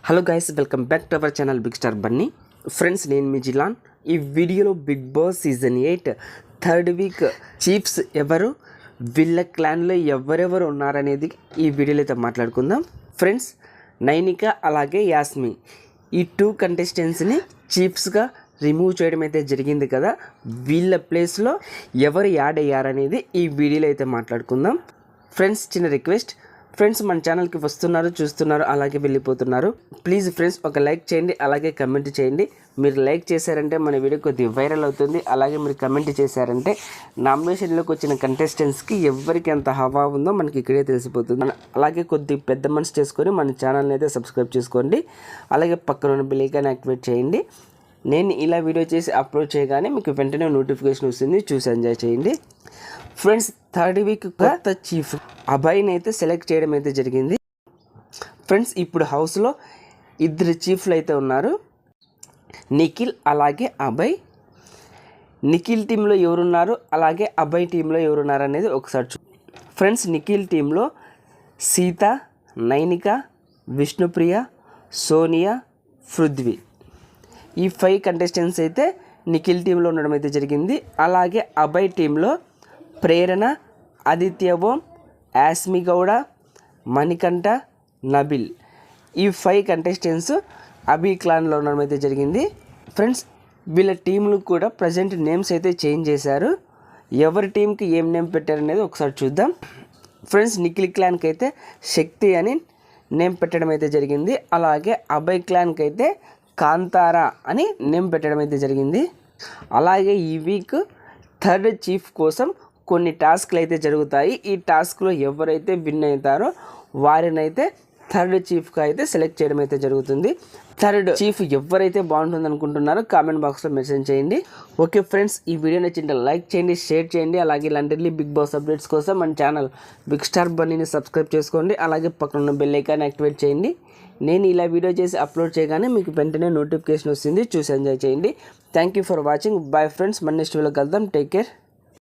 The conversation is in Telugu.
Hello guys, welcome back to our channel Big Star Bunny. Friends, నేను మీ జిలాన్. ఈ వీడియోలో Bigg Boss season 8 third week chiefs ఎవరు, వీళ్ళ క్లాన్లో ఎవరెవరు ఉన్నారనేది ఈ వీడియోలో అయితే మాట్లాడుకుందాం. ఫ్రెండ్స్, నైనిక అలాగే యాస్మి ఈ 2 కంటెస్టెంట్స్ని చీఫ్స్గా రిమూవ్ చేయడం అయితే జరిగింది కదా. వీళ్ళ ప్లేస్లో ఎవరు యాడ్ అయ్యారనేది ఈ వీడియోలో అయితే మాట్లాడుకుందాం. ఫ్రెండ్స్, చిన్న రిక్వెస్ట్. ఫ్రెండ్స్, మన ఛానల్కి వస్తున్నారు, చూస్తున్నారు, అలాగే వెళ్ళిపోతున్నారు. ప్లీజ్ ఫ్రెండ్స్, ఒక లైక్ చేయండి, అలాగే కమెంట్ చేయండి. మీరు లైక్ చేశారంటే మన వీడియో కొద్దిగా వైరల్ అవుతుంది. అలాగే మీరు కమెంట్ చేశారంటే నామినేషన్లోకి వచ్చిన కంటెస్టెంట్స్కి ఎవరికి ఎంత హవా ఉందో మనకి ఇక్కడే తెలిసిపోతుంది. అలాగే కొద్ది పెద్ద మనసు చేసుకొని మన ఛానల్ని అయితే సబ్స్క్రైబ్ చేసుకోండి. అలాగే పక్కన ఉన్న బెల్ ఐకాన్ యాక్టివేట్ చేయండి. నేను ఇలా వీడియో చేసి అప్లోడ్ చేయగానే మీకు వెంటనే నోటిఫికేషన్ వస్తుంది, చూసి ఎంజాయ్ చేయండి. ఫ్రెండ్స్, థర్డ్ వీక్ కొత్త చీఫ్ అభయ్ని అయితే సెలెక్ట్ చేయడం అయితే జరిగింది. ఫ్రెండ్స్, ఇప్పుడు హౌస్లో 2 చీఫ్లు అయితే ఉన్నారు, నిఖిల్ అలాగే అభయ్. నిఖిల్ టీంలో ఎవరున్నారు, అలాగే అభయ్ టీంలో ఎవరున్నారు అనేది ఒకసారి ఫ్రెండ్స్, నిఖిల్ టీంలో సీత, నైనిక, విష్ణుప్రియ, సోనియా, పృథ్వీ ఈ 5 కంటెస్టెంట్స్ అయితే నిఖిల్ టీంలో ఉండడం అయితే జరిగింది. అలాగే అభయ్ టీంలో ప్రేరణ, ఆదిత్య ఓం, యాస్మి గౌడ, మణికంఠ, నబిల్ ఈ 5 కంటెస్టెంట్స్ అభి క్లాన్లో ఉండడం అయితే జరిగింది. ఫ్రెండ్స్, వీళ్ళ టీంలు కూడా ప్రజెంట్ నేమ్స్ అయితే చేంజ్ చేశారు. ఎవరి టీంకి ఏం నేమ్ పెట్టారనేది ఒకసారి చూద్దాం. ఫ్రెండ్స్, నిఖిల్ క్లాన్కి అయితే శక్తి అని నేమ్ పెట్టడం అయితే జరిగింది. అలాగే అభయ్ క్లాన్కి అయితే కాంతారా అని నేమ్ పెట్టడం అయితే జరిగింది. అలాగే ఈ వీక్ థర్డ్ చీఫ్ కోసం కొన్ని టాస్క్లు అయితే జరుగుతాయి. ఈ టాస్క్లో ఎవరైతే విన్ అవుతారో వారినైతే థర్డ్ చీఫ్గా అయితే సెలెక్ట్ చేయడం అయితే జరుగుతుంది. థర్డ్ చీఫ్ ఎవరైతే బాగుంటుంది అనుకుంటున్నారో కామెంట్ బాక్స్లో మెన్షన్ చేయండి. ఓకే ఫ్రెండ్స్, ఈ వీడియో నచ్చింటే లైక్ చేయండి, షేర్ చేయండి. అలాగే ఇలాంటి బిగ్ బాస్ అప్డేట్స్ కోసం మన ఛానల్ బిగ్ స్టార్ బన్నీని సబ్స్క్రైబ్ చేసుకోండి. అలాగే పక్కన ఉన్న బెల్ ఐకాన్ యాక్టివేట్ చేయండి. నేను ఇలా వీడియో చేసి అప్లోడ్ చేయగానే మీకు వెంటనే నోటిఫికేషన్ వస్తుంది, చూసి ఎంజాయ్ చేయండి. Thank you for watching. Bye friends, మన నెక్స్ట్ వీడియోలో కలుద్దాం. Take care.